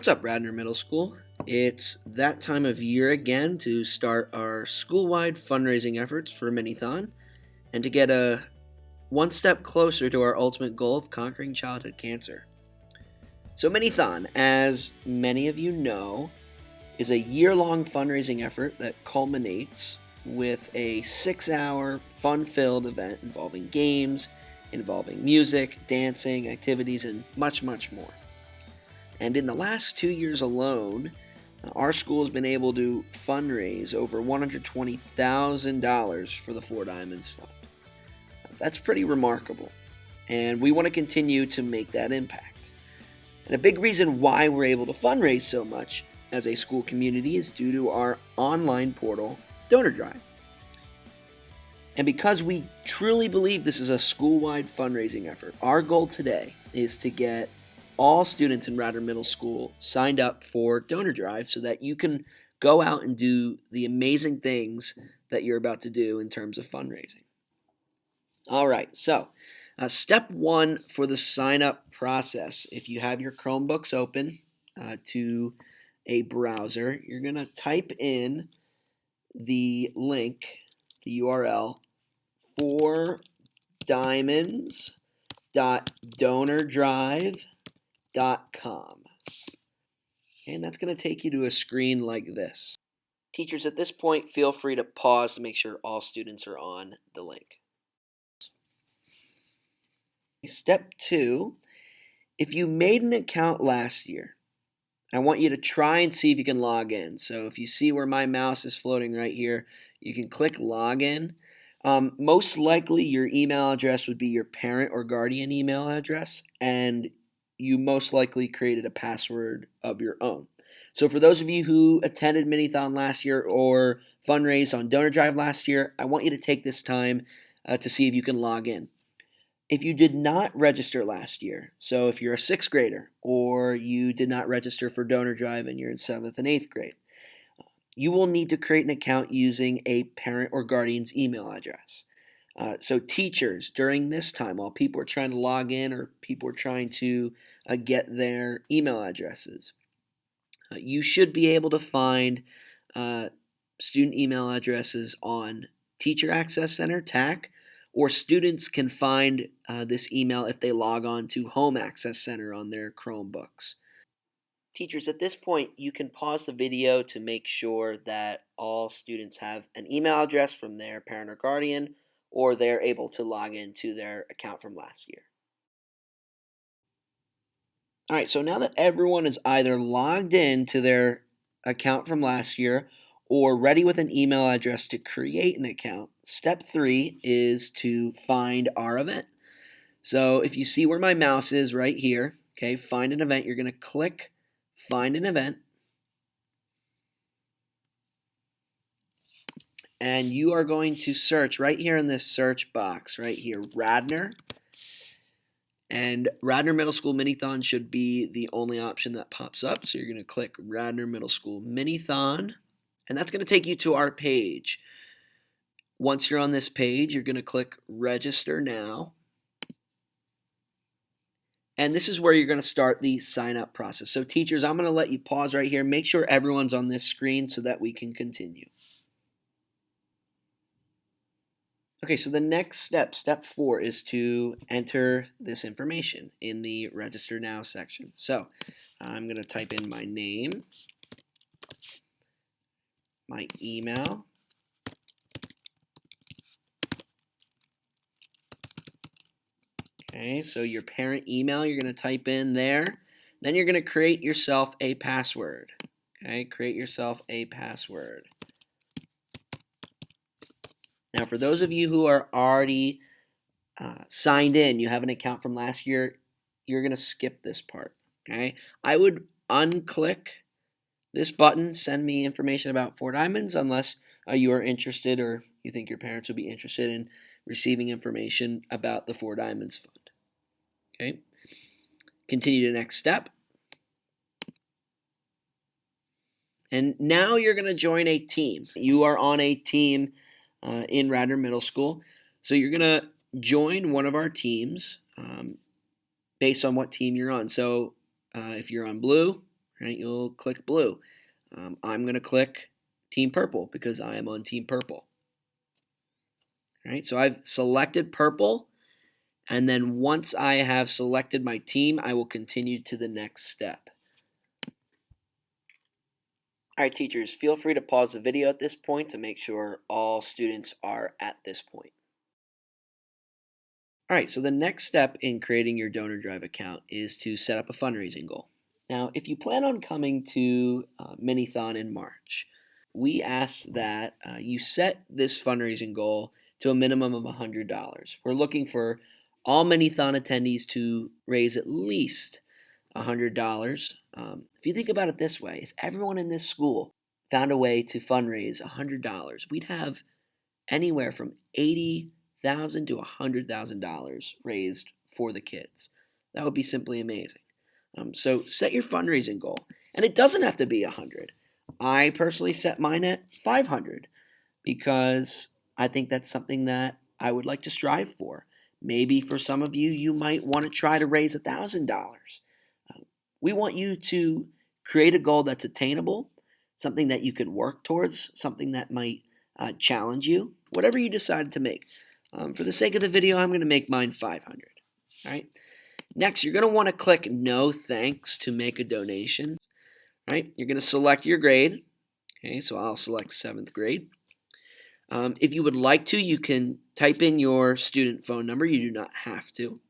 What's up, Radnor Middle School? It's that time of year again to start our school-wide fundraising efforts for Mini-THON and to get one step closer to our ultimate goal of conquering childhood cancer. So Mini-THON, as many of you know, is a year-long fundraising effort that culminates with a 6-hour fun-filled event involving games, involving music, dancing, activities, and much, much more. And in the last 2 years alone, our school has been able to fundraise over $120,000 for the Four Diamonds Fund. That's pretty remarkable, and we want to continue to make that impact. And a big reason why we're able to fundraise so much as a school community is due to our online portal, Donor Drive. And because we truly believe this is a school-wide fundraising effort, our goal today is to get all students in Radnor Middle School signed up for Donor Drive so that you can go out and do the amazing things that you're about to do in terms of fundraising. All right, so step one for the sign-up process. If you have your Chromebooks open to a browser, you're going to type in the link, the URL, fordiamonds.donordrive.com. And that's going to take you to a screen like this. Teachers, at this point, feel free to pause to make sure all students are on the link. Step 2, if you made an account last year, I want you to try and see if you can log in. So if you see where my mouse is floating right here, you can click login. Most likely your email address would be your parent or guardian email address, and you most likely created a password of your own. So for those of you who attended Mini-THON last year or fundraised on Donor Drive last year, I want you to take this time to see if you can log in. If you did not register last year, so if you're a 6th grader or you did not register for Donor Drive and you're in 7th and 8th grade, you will need to create an account using a parent or guardian's email address. So teachers, during this time, while people are trying to log in or people are trying to get their email addresses, you should be able to find student email addresses on Teacher Access Center, TAC, or students can find this email if they log on to Home Access Center on their Chromebooks. Teachers, at this point, you can pause the video to make sure that all students have an email address from their parent or guardian, or they're able to log into their account from last year. All right, so now that everyone is either logged in to their account from last year or ready with an email address to create an account, step 3 is to find our event. So if you see where my mouse is right here, okay, find an event, you're going to click Find an Event, and you are going to search right here in this search box right here, Radnor. And Radnor Middle School Mini-THON should be the only option that pops up. So you're going to click Radnor Middle School Mini-THON, and that's going to take you to our page. Once you're on this page, you're going to click Register Now. And this is where you're going to start the sign-up process. So teachers, I'm going to let you pause right here. Make sure everyone's on this screen so that we can continue. Okay, so the next step, step 4, is to enter this information in the Register Now section. So I'm going to type in my name, my email, okay, so your parent email you're going to type in there. Then you're going to create yourself a password. Okay, create yourself a password. Now, for those of you who are already signed in, you have an account from last year, you're going to skip this part. Okay, I would unclick this button, send me information about Four Diamonds, unless you are interested or you think your parents would be interested in receiving information about the Four Diamonds Fund. Okay, continue to the next step. And now you're going to join a team. You are on a team in Radnor Middle School. So you're going to join one of our teams based on what team you're on. So if you're on blue, right, you'll click blue. I'm going to click Team Purple because I am on Team Purple. Right, so I've selected purple, and then once I have selected my team, I will continue to the next step. All right, teachers, feel free to pause the video at this point to make sure all students are at this point. All right, so the next step in creating your donor drive account is to set up a fundraising goal. Now, if you plan on coming to Mini-THON in March, we ask that you set this fundraising goal to a minimum of $100. We're looking for all Mini-THON attendees to raise at least $100. If you think about it this way, if everyone in this school found a way to fundraise $100, we'd have anywhere from $80,000 to $100,000 raised for the kids. That would be simply amazing. So set your fundraising goal, and it doesn't have to be 100. I personally set mine at 500 because I think that's something that I would like to strive for. Maybe for some of you, you might want to try to raise $1,000. We want you to create a goal that's attainable, something that you can work towards, something that might challenge you, whatever you decide to make. For the sake of the video, I'm going to make mine 500. All right. Next, you're going to want to click No Thanks to make a donation. Right? You're going to select your grade. Okay, so I'll select 7th grade. If you would like to, you can type in your student phone number. You do not have to.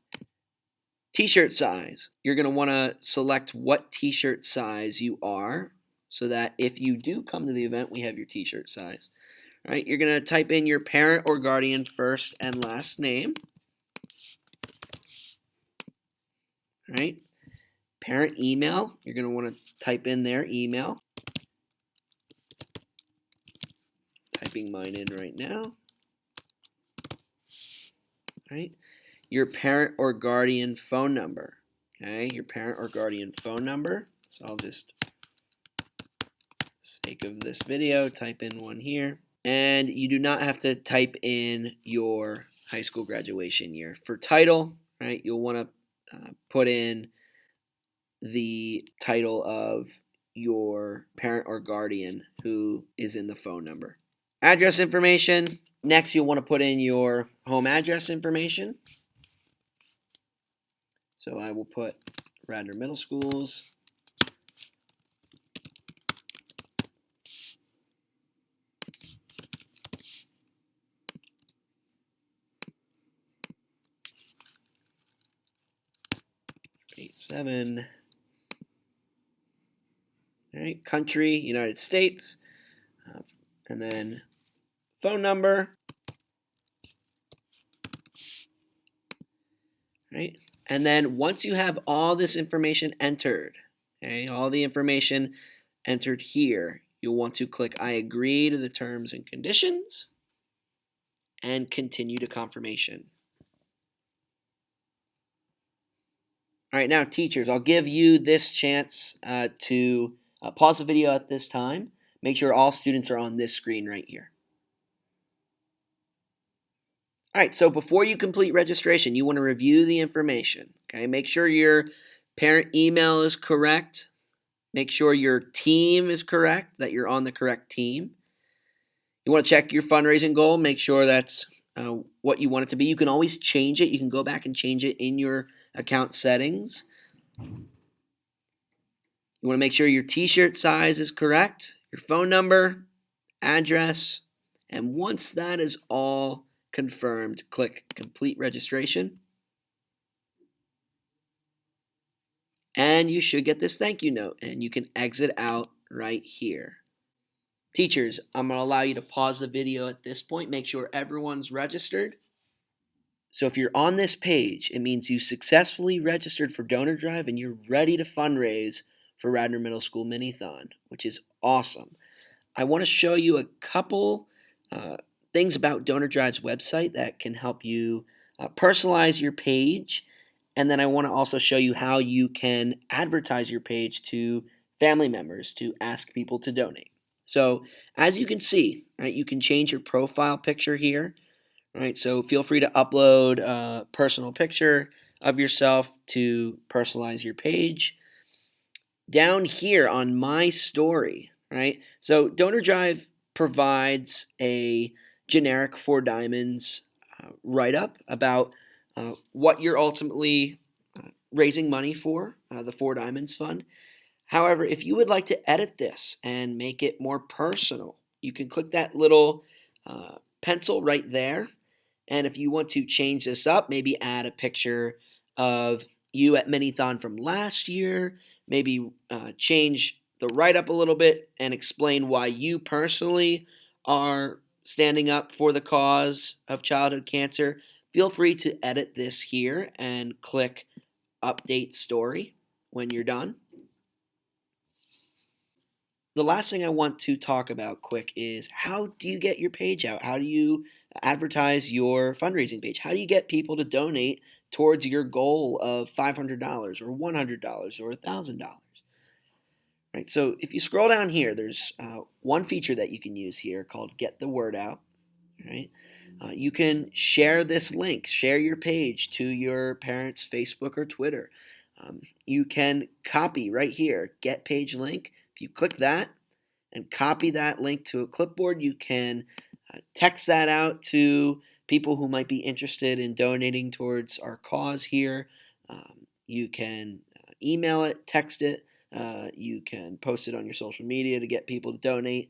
T-shirt size. You're going to want to select what T-shirt size you are so that if you do come to the event, we have your T-shirt size. All right, you're going to type in your parent or guardian first and last name. All right. Parent email. You're going to want to type in their email. Typing mine in right now. All right. Your parent or guardian phone number. Okay, your parent or guardian phone number. So I'll just, for the sake of this video, type in one here. And you do not have to type in your high school graduation year. For title, right, you'll want to put in the title of your parent or guardian who is in the phone number. Address information. Next, you'll want to put in your home address information. So I will put Radnor Middle Schools. Eight, 7. All right, country, United States, and then phone number. Right, and then once you have all this information entered, okay, all the information entered here, you'll want to click I agree to the terms and conditions and continue to confirmation. All right, now teachers, I'll give you this chance to pause the video at this time. Make sure all students are on this screen right here. All right, so before you complete registration, you want to review the information. Okay, make sure your parent email is correct. Make sure your team is correct, that you're on the correct team. You want to check your fundraising goal, make sure that's what you want it to be. You can always change it. You can go back and change it in your account settings. You want to make sure your T-shirt size is correct, your phone number, address, and once that is all confirmed, click Complete Registration. And you should get this thank you note, and you can exit out right here. Teachers, I'm going to allow you to pause the video at this point. Make sure everyone's registered. So if you're on this page, it means you successfully registered for Donor Drive and you're ready to fundraise for Radnor Middle School Mini-THON, which is awesome. I want to show you a couple things about Donor Drive's website that can help you personalize your page. And then I want to also show you how you can advertise your page to family members to ask people to donate. So as you can see, right, you can change your profile picture here. Right, so feel free to upload a personal picture of yourself to personalize your page. Down here on my story, right? So Donor Drive provides a generic Four Diamonds write up about what you're ultimately raising money for, the Four Diamonds Fund. However, if you would like to edit this and make it more personal, you can click that little pencil right there. And if you want to change this up, maybe add a picture of you at Mini-THON from last year, maybe change the write up a little bit and explain why you personally are standing up for the cause of childhood cancer, feel free to edit this here and click Update Story when you're done. The last thing I want to talk about quick is how do you get your page out? How do you advertise your fundraising page? How do you get people to donate towards your goal of $500 or $100 or $1,000? Right. So if you scroll down here, there's one feature that you can use here called Get the Word Out. Right. You can share this link, share your page to your parents' Facebook or Twitter. You can copy right here, Get Page Link. If you click that and copy that link to a clipboard, you can text that out to people who might be interested in donating towards our cause here. You can email it, text it. You can post it on your social media to get people to donate.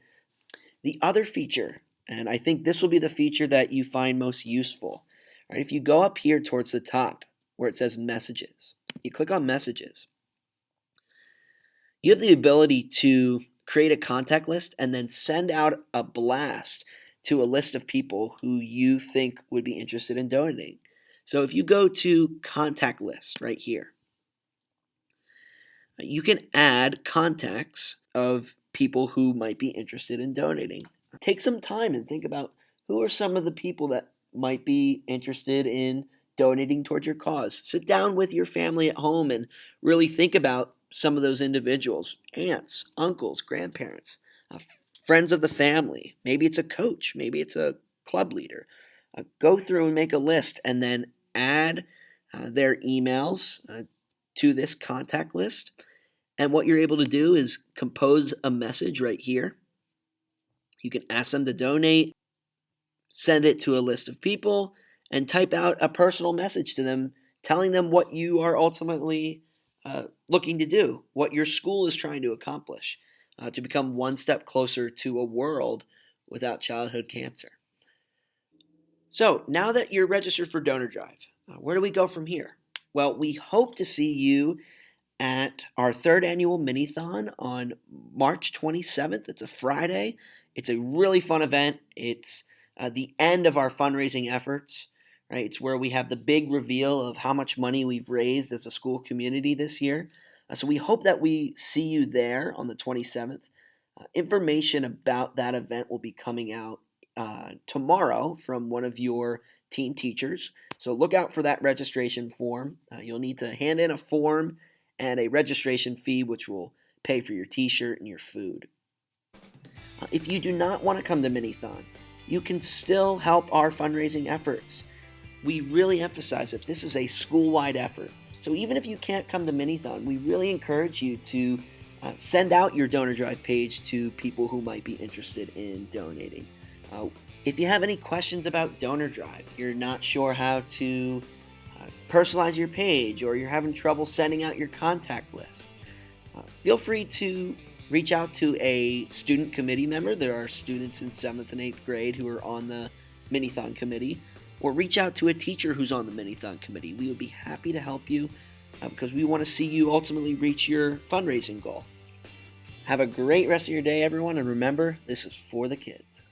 The other feature, and I think this will be the feature that you find most useful, right? If you go up here towards the top where it says Messages, you click on Messages. You have the ability to create a contact list and then send out a blast to a list of people who you think would be interested in donating. So if you go to Contact List right here, you can add contacts of people who might be interested in donating. Take some time and think about who are some of the people that might be interested in donating towards your cause. Sit down with your family at home and really think about some of those individuals, aunts, uncles, grandparents, friends of the family. Maybe it's a coach, maybe it's a club leader. Go through and make a list and then add their emails to this contact list. And what you're able to do is compose a message right here. You can ask them to donate, send it to a list of people, and type out a personal message to them telling them what you are ultimately looking to do, what your school is trying to accomplish, to become one step closer to a world without childhood cancer. So now that you're registered for Donor Drive, where do we go from here? Well, we hope to see you at our third annual Mini-THON on March 27th. It's a Friday. It's a really fun event. It's the end of our fundraising efforts, right? It's where we have the big reveal of how much money we've raised as a school community this year. So we hope that we see you there on the 27th. Information about that event will be coming out tomorrow from one of your team teachers. So look out for that registration form. You'll need to hand in a form and a registration fee, which will pay for your t-shirt and your food. If you do not want to come to Mini-THON, you can still help our fundraising efforts. We really emphasize that this is a school-wide effort. So even if you can't come to Mini-THON, we really encourage you to send out your Donor Drive page to people who might be interested in donating. If you have any questions about Donor Drive, you're not sure how to personalize your page, or you're having trouble sending out your contact list, feel free to reach out to a student committee member. There are students in 7th and 8th grade who are on the Mini-THON committee, or reach out to a teacher who's on the Mini-THON committee. We would be happy to help you because we want to see you ultimately reach your fundraising goal. Have a great rest of your day, everyone, and remember, this is for the kids.